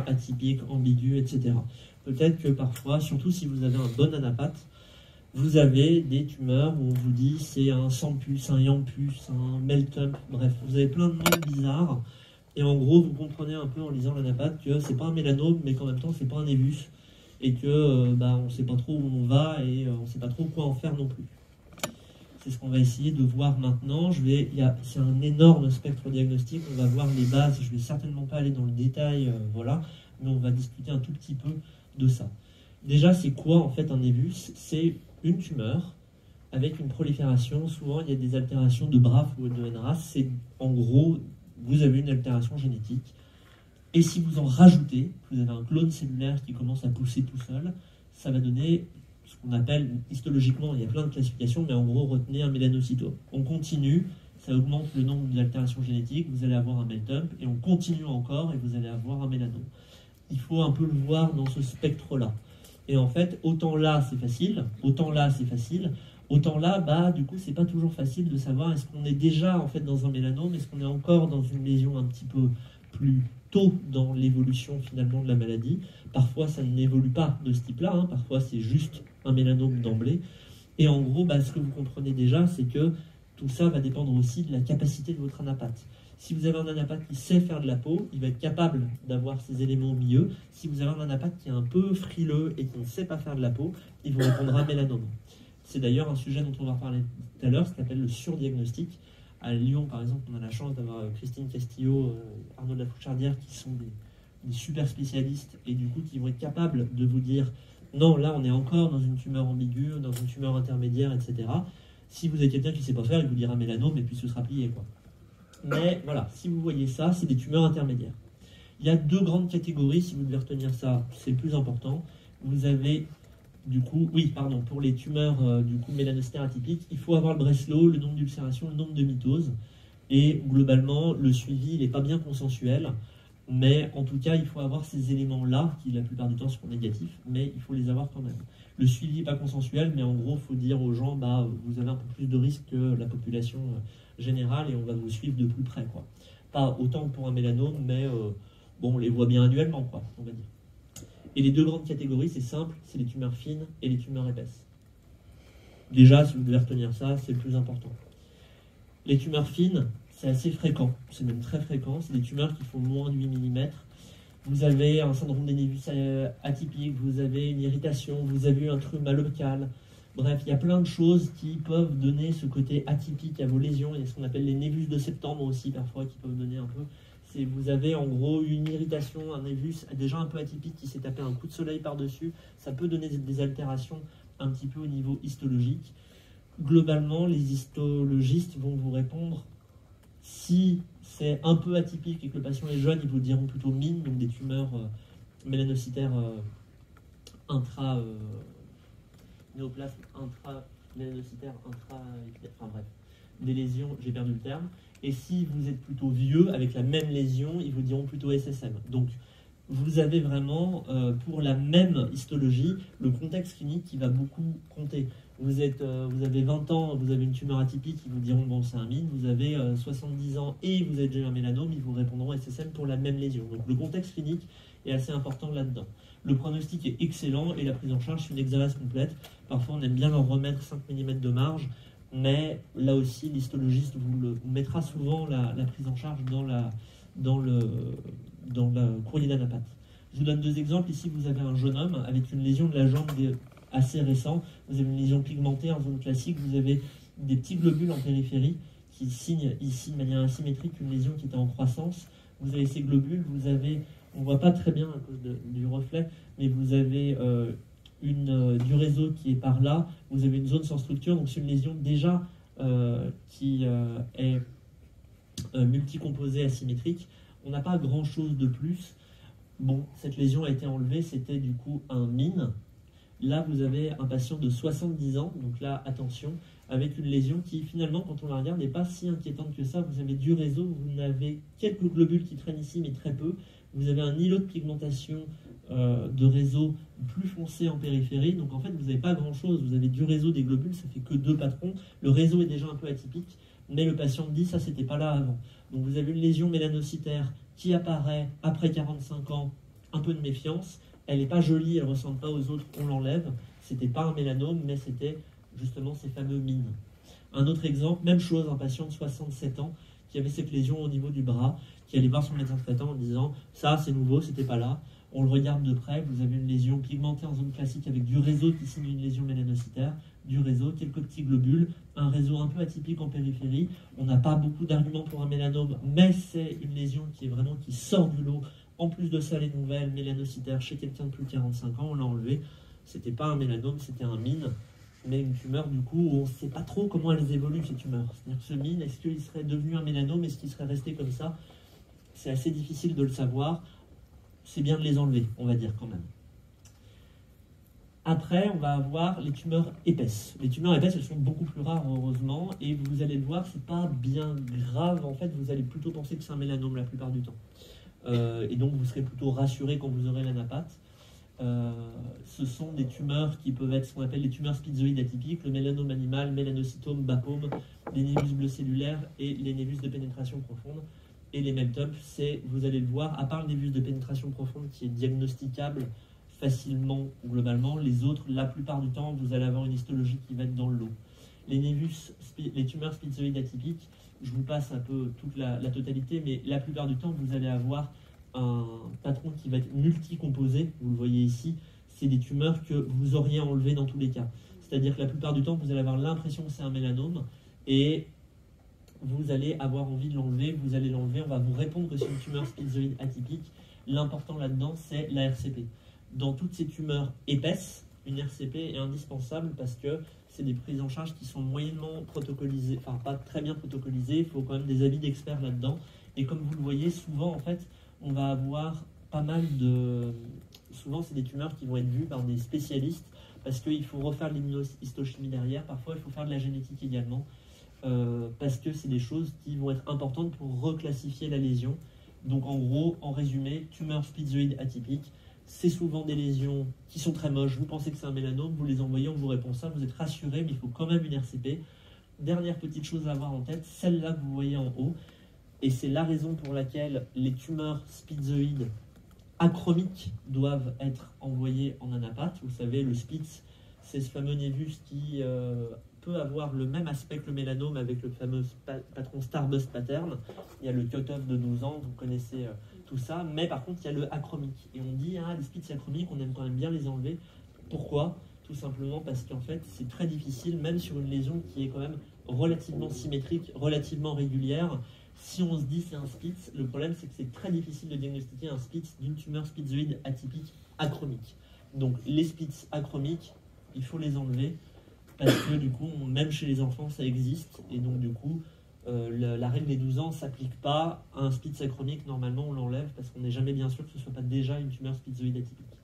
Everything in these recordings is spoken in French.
tumeur atypique, ambiguë, etc. Peut-être que parfois, surtout si vous avez un bon anapathe, vous avez des tumeurs où on vous dit c'est un SAMPUS, un YAMPUS, un MELTUMP, bref, vous avez plein de noms bizarres. Et en gros, vous comprenez un peu en lisant l'anapathe que c'est pas un mélanome, mais qu'en même temps, c'est pas un névus. Et que on ne sait pas trop où on va et on ne sait pas trop quoi en faire non plus. C'est ce qu'on va essayer de voir maintenant. C'est un énorme spectre diagnostique. On va voir les bases. Je ne vais certainement pas aller dans le détail, voilà, mais on va discuter un tout petit peu de ça. Déjà, c'est quoi en fait un névus? C'est une tumeur avec une prolifération. Souvent, il y a des altérations de BRAF ou de NRAS. C'est en gros, vous avez une altération génétique. Et si vous en rajoutez, vous avez un clone cellulaire qui commence à pousser tout seul, ça va donner ce qu'on appelle, histologiquement, il y a plein de classifications, mais en gros, retenez un mélanocytome. On continue, ça augmente le nombre d'altérations génétiques, vous allez avoir un MELTUMP, et on continue encore, et vous allez avoir un mélanome. Il faut un peu le voir dans ce spectre-là. Et en fait, autant là, c'est facile, autant là, c'est facile, autant là, du coup, c'est pas toujours facile de savoir est-ce qu'on est déjà, en fait, dans un mélanome, est-ce qu'on est encore dans une lésion un petit peu plus tôt dans l'évolution, finalement, de la maladie. Parfois, ça n'évolue pas de ce type-là, hein. Parfois, c'est juste un mélanome d'emblée. Et en gros, ce que vous comprenez déjà, c'est que tout ça va dépendre aussi de la capacité de votre anapathe. Si vous avez un anapathe qui sait faire de la peau, il va être capable d'avoir ces éléments au milieu. Si vous avez un anapathe qui est un peu frileux et qui ne sait pas faire de la peau, il vous répondra mélanome. C'est d'ailleurs un sujet dont on va parler tout à l'heure, ce qu'on appelle le surdiagnostic. À Lyon, par exemple, on a la chance d'avoir Christine Castillo, Arnaud de la Fouchardière, qui sont des super spécialistes et du coup qui vont être capables de vous dire non, là on est encore dans une tumeur ambiguë, dans une tumeur intermédiaire, etc. Si vous êtes quelqu'un qui ne sait pas faire, il vous dira mélanome et puis ce sera plié, quoi. Mais voilà, si vous voyez ça, c'est des tumeurs intermédiaires. Il y a deux grandes catégories, si vous devez retenir ça, c'est le plus important. Vous avez pour les tumeurs mélanocytaires atypiques, il faut avoir le Breslow, le nombre d'ulcérations, le nombre de mitoses. Et globalement, le suivi n'est pas bien consensuel. Mais en tout cas, il faut avoir ces éléments-là, qui la plupart du temps seront négatifs, mais il faut les avoir quand même. Le suivi n'est pas consensuel, mais en gros, il faut dire aux gens, vous avez un peu plus de risques que la population générale et on va vous suivre de plus près, quoi. Pas autant que pour un mélanome, mais on les voit bien annuellement, quoi, on va dire. Et les deux grandes catégories, c'est simple, c'est les tumeurs fines et les tumeurs épaisses. Déjà, si vous devez retenir ça, c'est le plus important. Les tumeurs fines, c'est assez fréquent, c'est même très fréquent, c'est des tumeurs qui font moins de 8 mm. Vous avez un syndrome des névus atypique, vous avez une irritation, vous avez un trauma local. Bref, il y a plein de choses qui peuvent donner ce côté atypique à vos lésions. Il y a ce qu'on appelle les névus de septembre aussi, parfois, qui peuvent donner un peu. Vous avez en gros une irritation, un névus déjà un peu atypique qui s'est tapé un coup de soleil par-dessus. Ça peut donner des altérations un petit peu au niveau histologique. Globalement, les histologistes vont vous répondre si c'est un peu atypique et que le patient est jeune, ils vous diront plutôt mine, donc des tumeurs mélanocytaires néoplasme intra-mélanocytaire, des lésions, j'ai perdu le terme. Et si vous êtes plutôt vieux, avec la même lésion, ils vous diront plutôt SSM. Donc, vous avez vraiment, pour la même histologie, le contexte clinique qui va beaucoup compter. Vous avez 20 ans, vous avez une tumeur atypique, ils vous diront, bon, c'est un mine. Vous avez 70 ans et vous avez déjà un mélanome, ils vous répondront SSM pour la même lésion. Donc, le contexte clinique est assez important là-dedans. Le pronostic est excellent et la prise en charge, c'est une exavase complète. Parfois, on aime bien leur remettre 5 mm de marge, mais là aussi, l'histologiste vous mettra souvent la prise en charge dans le courrier d'anapathe. Je vous donne deux exemples. Ici, vous avez un jeune homme avec une lésion de la jambe assez récente. Vous avez une lésion pigmentée en zone classique. Vous avez des petits globules en périphérie qui signent ici de manière asymétrique une lésion qui était en croissance. Vous avez ces globules, on ne voit pas très bien à cause du reflet, mais vous avez du réseau qui est par là, vous avez une zone sans structure, donc c'est une lésion déjà qui est multicomposée asymétrique. On n'a pas grand-chose de plus. Bon, cette lésion a été enlevée, c'était du coup un mine. Là, vous avez un patient de 70 ans, donc là, attention, avec une lésion qui, finalement, quand on la regarde, n'est pas si inquiétante que ça. Vous avez du réseau, vous avez quelques globules qui traînent ici, mais très peu. Vous avez un îlot de pigmentation de réseau plus foncé en périphérie. Donc, en fait, vous n'avez pas grand-chose. Vous avez du réseau, des globules, ça fait que 2 patrons. Le réseau est déjà un peu atypique, mais le patient dit, ça, c'était pas là avant. Donc, vous avez une lésion mélanocytaire qui apparaît après 45 ans un peu de méfiance. Elle n'est pas jolie, elle ne ressemble pas aux autres, on l'enlève. C'était pas un mélanome, mais c'était justement ces fameux mines. Un autre exemple, même chose, un patient de 67 ans qui avait cette lésion au niveau du bras, qui allait voir son médecin traitant en disant « ça c'est nouveau, c'était pas là ». On le regarde de près, vous avez une lésion pigmentée en zone classique avec du réseau qui signe une lésion mélanocytaire, du réseau, quelques petits globules, un réseau un peu atypique en périphérie. On n'a pas beaucoup d'arguments pour un mélanome, mais c'est une lésion qui est vraiment qui sort du lot. En plus de ça, les nouvelles mélanocytaires chez quelqu'un de plus de 45 ans, on l'a enlevé. C'était pas un mélanome, c'était un mine, mais une tumeur du coup où on ne sait pas trop comment elles évoluent ces tumeurs. C'est-à-dire que ce mine, est-ce qu'il serait devenu un mélanome, est-ce qu'il serait resté comme ça? C'est assez difficile de le savoir. C'est bien de les enlever, on va dire quand même. Après, on va avoir les tumeurs épaisses. Les tumeurs épaisses, elles sont beaucoup plus rares, heureusement, et vous allez le voir, c'est pas bien grave. En fait, vous allez plutôt penser que c'est un mélanome la plupart du temps. Et donc, vous serez plutôt rassuré quand vous aurez l'anapathe. Ce sont des tumeurs qui peuvent être ce qu'on appelle les tumeurs spitzoïdes atypiques, le mélanome animal, mélanocytome, bapome, les névus bleus cellulaires et les névus de pénétration profonde. Et les MELTUP, c'est, vous allez le voir, à part le névus de pénétration profonde qui est diagnosticable facilement globalement, les autres, la plupart du temps, vous allez avoir une histologie qui va être dans le lot. Les tumeurs spitzoïdes atypiques, je vous passe un peu toute la totalité, mais la plupart du temps, vous allez avoir un patron qui va être multicomposé, vous le voyez ici, c'est des tumeurs que vous auriez enlevées dans tous les cas. C'est-à-dire que la plupart du temps, vous allez avoir l'impression que c'est un mélanome, et vous allez avoir envie de l'enlever, vous allez l'enlever, on va vous répondre que c'est une tumeur spitzoïde atypique. L'important là-dedans, c'est la RCP. Dans toutes ces tumeurs épaisses, une RCP est indispensable parce que c'est des prises en charge qui sont moyennement protocolisées, enfin pas très bien protocolisées, il faut quand même des avis d'experts là-dedans. Et comme vous le voyez, souvent en fait, on va avoir pas mal de... Souvent c'est des tumeurs qui vont être vues par des spécialistes parce qu'il faut refaire l'immunohistochimie derrière, parfois il faut faire de la génétique également. Parce que c'est des choses qui vont être importantes pour reclassifier la lésion. Donc en gros, en résumé, tumeur spitzoïde atypique, c'est souvent des lésions qui sont très moches, vous pensez que c'est un mélanome, vous les envoyez, on vous répond ça, vous êtes rassuré, mais il faut quand même une RCP. Dernière petite chose à avoir en tête, celle-là que vous voyez en haut, et c'est la raison pour laquelle les tumeurs spitzoïdes achromiques doivent être envoyées en anapathe. Vous savez, le spitz, c'est ce fameux névus qui... peut avoir le même aspect que le mélanome avec le fameux patron Starbust pattern. Il y a le cut-off de 12 ans, vous connaissez tout ça, mais par contre il y a le achromique. Et on dit, les spitz achromiques, on aime quand même bien les enlever. Pourquoi? Tout simplement parce qu'en fait c'est très difficile, même sur une lésion qui est quand même relativement symétrique, relativement régulière. Si on se dit c'est un spitz, le problème c'est que c'est très difficile de diagnostiquer un spitz d'une tumeur spitzoïde atypique achromique. Donc les spitz achromiques, il faut les enlever. Parce que du coup, même chez les enfants, ça existe. Et donc du coup, la règle des 12 ans ne s'applique pas à un spitz achromique. Normalement, on l'enlève parce qu'on n'est jamais bien sûr que ce ne soit pas déjà une tumeur spitzoïde atypique.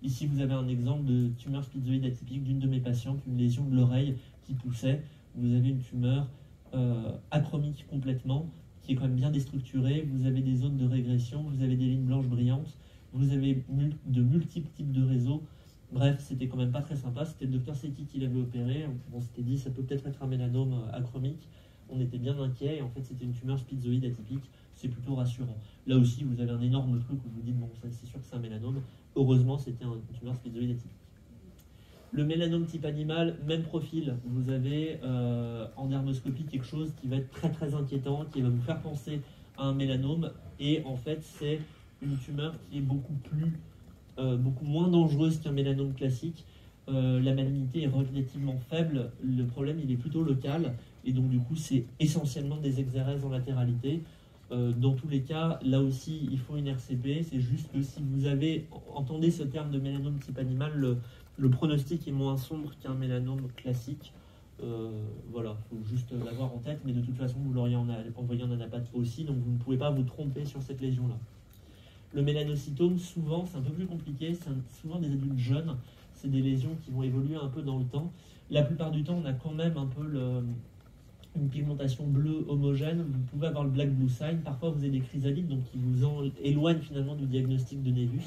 Ici, vous avez un exemple de tumeur spitzoïde atypique d'une de mes patientes, une lésion de l'oreille qui poussait. Vous avez une tumeur achromique complètement, qui est quand même bien déstructurée. Vous avez des zones de régression, vous avez des lignes blanches brillantes, vous avez de multiples types de réseaux. Bref, c'était quand même pas très sympa. C'était le docteur Setti qui l'avait opéré. On s'était dit ça peut peut-être être un mélanome achromique. On était bien inquiet et en fait c'était une tumeur spitzoïde atypique. C'est plutôt rassurant. Là aussi, vous avez un énorme truc où vous dites bon, ça c'est sûr que c'est un mélanome. Heureusement, c'était une tumeur spitzoïde atypique. Le mélanome type animal, même profil. Vous avez en dermoscopie quelque chose qui va être très très inquiétant, qui va vous faire penser à un mélanome. Et en fait, c'est une tumeur qui est beaucoup moins dangereuse qu'un mélanome classique. La malignité est relativement faible. Le problème, il est plutôt local. Et donc, du coup, c'est essentiellement des exérèses en latéralité. Dans tous les cas, là aussi, il faut une RCP. C'est juste que si vous entendez ce terme de mélanome type animal, le pronostic est moins sombre qu'un mélanome classique. Voilà, il faut juste l'avoir en tête. Mais de toute façon, vous l'auriez envoyé en anapathe aussi. Donc, vous ne pouvez pas vous tromper sur cette lésion-là. Le mélanocytome, souvent, c'est un peu plus compliqué, c'est souvent des adultes jeunes, c'est des lésions qui vont évoluer un peu dans le temps. La plupart du temps, on a quand même un peu une pigmentation bleue homogène. Vous pouvez avoir le black blue sign, parfois vous avez des chrysalides, donc qui vous éloignent finalement du diagnostic de névus.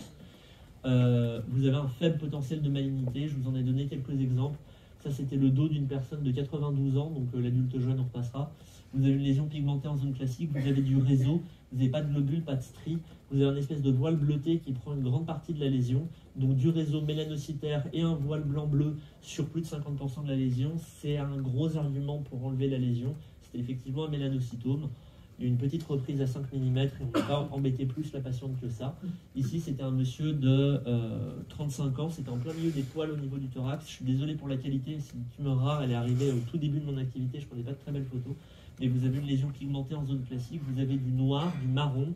Vous avez un faible potentiel de malignité, je vous en ai donné quelques exemples. Ça, c'était le dos d'une personne de 92 ans, donc l'adulte jeune, on repassera. Vous avez une lésion pigmentée en zone classique, vous avez du réseau, vous n'avez pas de globules, pas de stries. vous avez une espèce de voile bleuté qui prend une grande partie de la lésion, donc du réseau mélanocytaire et un voile blanc-bleu sur plus de 50% de la lésion, c'est un gros argument pour enlever la lésion. C'était effectivement un mélanocytome. Il y a eu une petite reprise à 5 mm et on ne va pas embêter plus la patiente que ça. Ici, c'était un monsieur de 35 ans, c'était en plein milieu des poils au niveau du thorax. Je suis désolé pour la qualité, c'est une tumeur rare, elle est arrivée au tout début de mon activité, je ne prenais pas de très belles photos. Mais vous avez une lésion pigmentée en zone classique, vous avez du noir, du marron.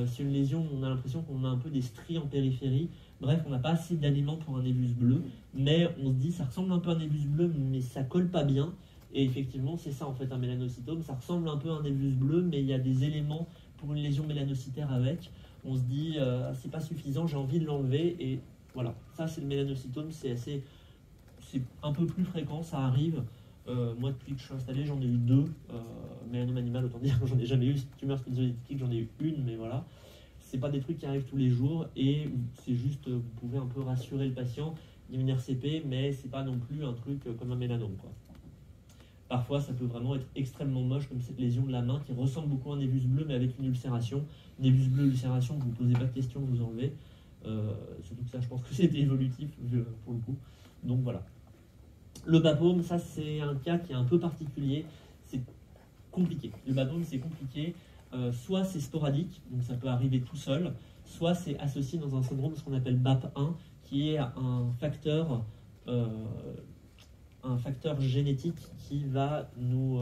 C'est une lésion où on a l'impression qu'on a un peu des stries en périphérie. Bref, on n'a pas assez d'aliments pour un névus bleu, mais on se dit ça ressemble un peu à un névus bleu, mais ça colle pas bien. Et effectivement, c'est ça en fait un mélanocytome. Ça ressemble un peu à un névus bleu, mais il y a des éléments pour une lésion mélanocytaire avec. On se dit c'est pas suffisant, j'ai envie de l'enlever. Et voilà, ça c'est le mélanocytome, c'est un peu plus fréquent, ça arrive. Moi, depuis que je suis installé, j'en ai eu 2. Mélanome animal, autant dire que j'en ai jamais eu. Tumeur schizoïdique, j'en ai eu une, mais voilà. C'est pas des trucs qui arrivent tous les jours et c'est juste, vous pouvez un peu rassurer le patient. Il y a une RCP, mais c'est pas non plus un truc comme un mélanome, quoi. Parfois, ça peut vraiment être extrêmement moche, comme cette lésion de la main qui ressemble beaucoup à un névus bleu, mais avec une ulcération. Névus bleu, ulcération, vous ne posez pas de questions, vous enlevez. Surtout que ça, je pense que c'était évolutif pour le coup. Donc voilà. Le BAPOM, ça c'est un cas qui est un peu particulier, c'est compliqué. Le BAPOM c'est compliqué, soit c'est sporadique, donc ça peut arriver tout seul, soit c'est associé dans un syndrome ce qu'on appelle BAP1, qui est un facteur génétique qui va nous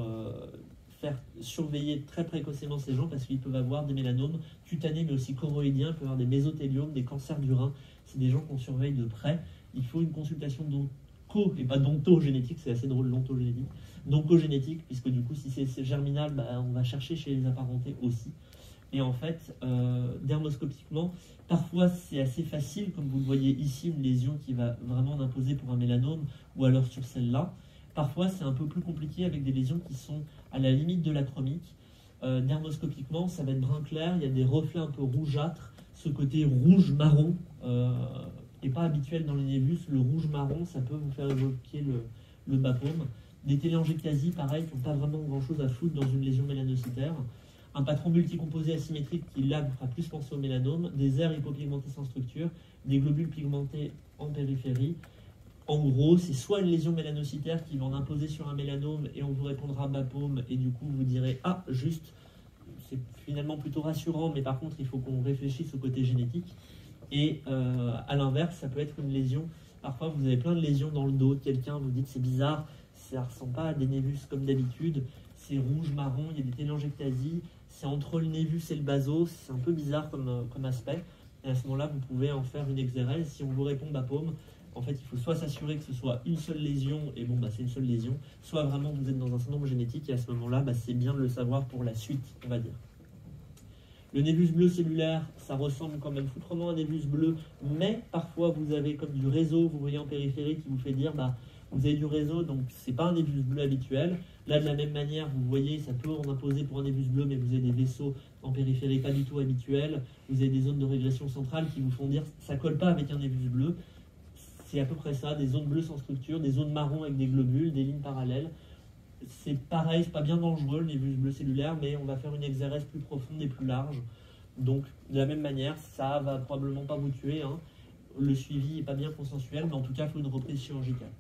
faire surveiller très précocement ces gens parce qu'ils peuvent avoir des mélanomes cutanés mais aussi choroïdiens, ils peuvent avoir des mésothéliomes, des cancers du rein. C'est des gens qu'on surveille de près. Il faut une consultation et pas d'ontogénétique, c'est assez drôle l'ontogénétique, d'oncogénétique, puisque du coup si c'est germinal, on va chercher chez les apparentés aussi. Et en fait, dermoscopiquement, parfois c'est assez facile, comme vous le voyez ici, une lésion qui va vraiment en imposer pour un mélanome, ou alors sur celle-là. Parfois c'est un peu plus compliqué avec des lésions qui sont à la limite de la chromique. Dermoscopiquement, ça va être brun clair, il y a des reflets un peu rougeâtres, ce côté rouge-marron, et pas habituel dans les névus. Le rouge-marron, ça peut vous faire évoquer le BAPOM. Des téléangiectasies, pareil, qui n'ont pas vraiment grand-chose à foutre dans une lésion mélanocytaire. Un patron multicomposé asymétrique qui, là, vous fera plus penser au mélanome. Des aires hypopigmentées sans structure. Des globules pigmentés en périphérie. En gros, c'est soit une lésion mélanocytaire qui va en imposer sur un mélanome et on vous répondra BAPOM et du coup vous direz « Ah, juste, c'est finalement plutôt rassurant, mais par contre, il faut qu'on réfléchisse au côté génétique. » Et à l'inverse, ça peut être une lésion. Parfois, vous avez plein de lésions dans le dos. Quelqu'un vous dit que c'est bizarre, ça ne ressemble pas à des névus comme d'habitude. C'est rouge-marron, il y a des téléangiectasies. C'est entre le névus et le baso. C'est un peu bizarre comme aspect. Et à ce moment-là, vous pouvez en faire une exérèse. Si on vous répond BAPOM, en fait, il faut soit s'assurer que ce soit une seule lésion, et bon, c'est une seule lésion, soit vraiment vous êtes dans un syndrome génétique, et à ce moment-là, c'est bien de le savoir pour la suite, on va dire. Le névus bleu cellulaire, ça ressemble quand même foutrement à un névus bleu, mais parfois vous avez comme du réseau, vous voyez en périphérie, qui vous fait dire, vous avez du réseau, donc c'est pas un névus bleu habituel. Là, de la même manière, vous voyez, ça peut en imposer pour un névus bleu, mais vous avez des vaisseaux en périphérie pas du tout habituels. Vous avez des zones de régression centrale qui vous font dire, ça colle pas avec un névus bleu. C'est à peu près ça, des zones bleues sans structure, des zones marron avec des globules, des lignes parallèles. C'est pareil, c'est pas bien dangereux le névus bleu cellulaire, mais on va faire une exérèse plus profonde et plus large. Donc, de la même manière, ça va probablement pas vous tuer. Le suivi n'est pas bien consensuel, mais en tout cas, il faut une reprise chirurgicale.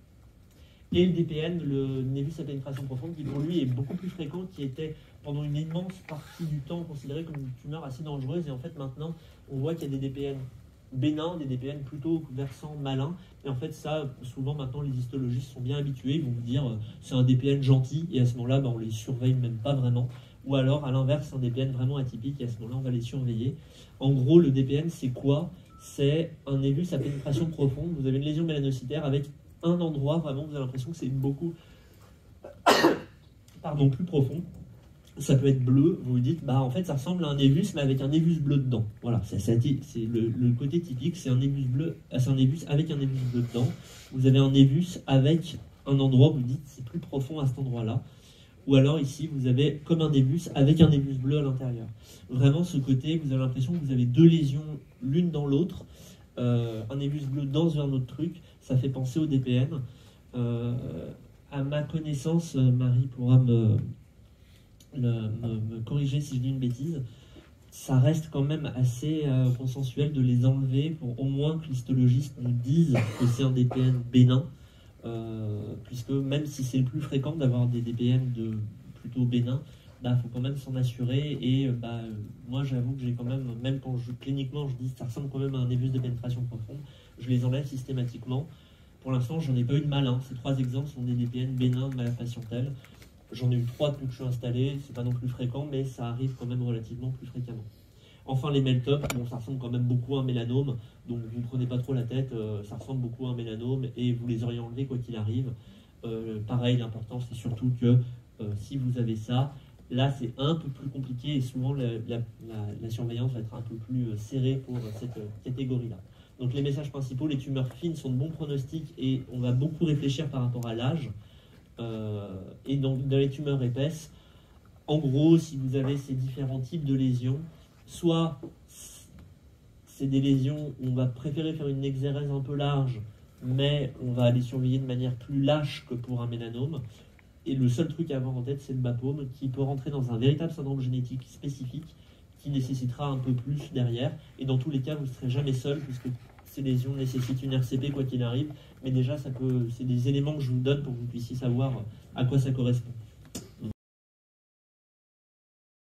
Et le DPN, le névus à pénétration profonde, qui pour lui est beaucoup plus fréquent, qui était pendant une immense partie du temps considéré comme une tumeur assez dangereuse. Et en fait, maintenant, on voit qu'il y a des DPN bénins, des DPN plutôt versant malin. Et en fait, ça, souvent maintenant, les histologistes sont bien habitués. Ils vont vous dire c'est un DPN gentil, et à ce moment-là, on les surveille même pas vraiment. Ou alors, à l'inverse, c'est un DPN vraiment atypique, et à ce moment-là, on va les surveiller. En gros, le DPN, c'est quoi? C'est un névus à pénétration profonde. Vous avez une lésion mélanocytaire avec un endroit, vraiment, vous avez l'impression que c'est beaucoup plus profond. Ça peut être bleu, vous vous dites, en fait, ça ressemble à un névus, mais avec un névus bleu dedans. Voilà, c'est le côté typique, c'est un névus bleu, c'est un névus avec un névus bleu dedans. Vous avez un névus avec un endroit, vous dites, c'est plus profond à cet endroit-là. Ou alors ici, vous avez comme un névus avec un névus bleu à l'intérieur. Vraiment, ce côté, vous avez l'impression que vous avez deux lésions l'une dans l'autre. Un névus bleu dans un autre truc, ça fait penser au DPN. À ma connaissance, Marie pourra me corriger si je dis une bêtise. ça reste quand même assez consensuel de les enlever pour au moins que l'histologiste nous dise que c'est un DPN bénin, puisque même si c'est le plus fréquent d'avoir des DPN plutôt bénins, bah, faut quand même s'en assurer. Et moi, j'avoue que j'ai quand même quand cliniquement, je dis ça ressemble quand même à un névus de pénétration profonde, je les enlève systématiquement. Pour l'instant, j'en ai pas eu de mal. Hein. Ces 3 exemples sont des DPN bénins de malapatientèle. J'en ai eu 3 depuis que je suis installé. C'est pas non plus fréquent, mais ça arrive quand même relativement plus fréquemment. Enfin, les meltups, bon, ça ressemble quand même beaucoup à un mélanome, donc vous ne prenez pas trop la tête, ça ressemble beaucoup à un mélanome et vous les auriez enlevés quoi qu'il arrive. Pareil, l'important c'est surtout que si vous avez ça, là c'est un peu plus compliqué et souvent la surveillance va être un peu plus serrée pour cette catégorie-là. Donc les messages principaux, les tumeurs fines sont de bons pronostics et on va beaucoup réfléchir par rapport à l'âge. Et donc dans les tumeurs épaisses, en gros, si vous avez ces différents types de lésions, soit c'est des lésions où on va préférer faire une exérèse un peu large, mais on va les surveiller de manière plus lâche que pour un mélanome. Et le seul truc à avoir en tête, c'est le BAPOM, qui peut rentrer dans un véritable syndrome génétique spécifique, qui nécessitera un peu plus derrière. Et dans tous les cas, vous ne serez jamais seul, puisque ces lésions nécessitent une RCP quoi qu'il arrive. Mais déjà, c'est des éléments que je vous donne pour que vous puissiez savoir à quoi ça correspond.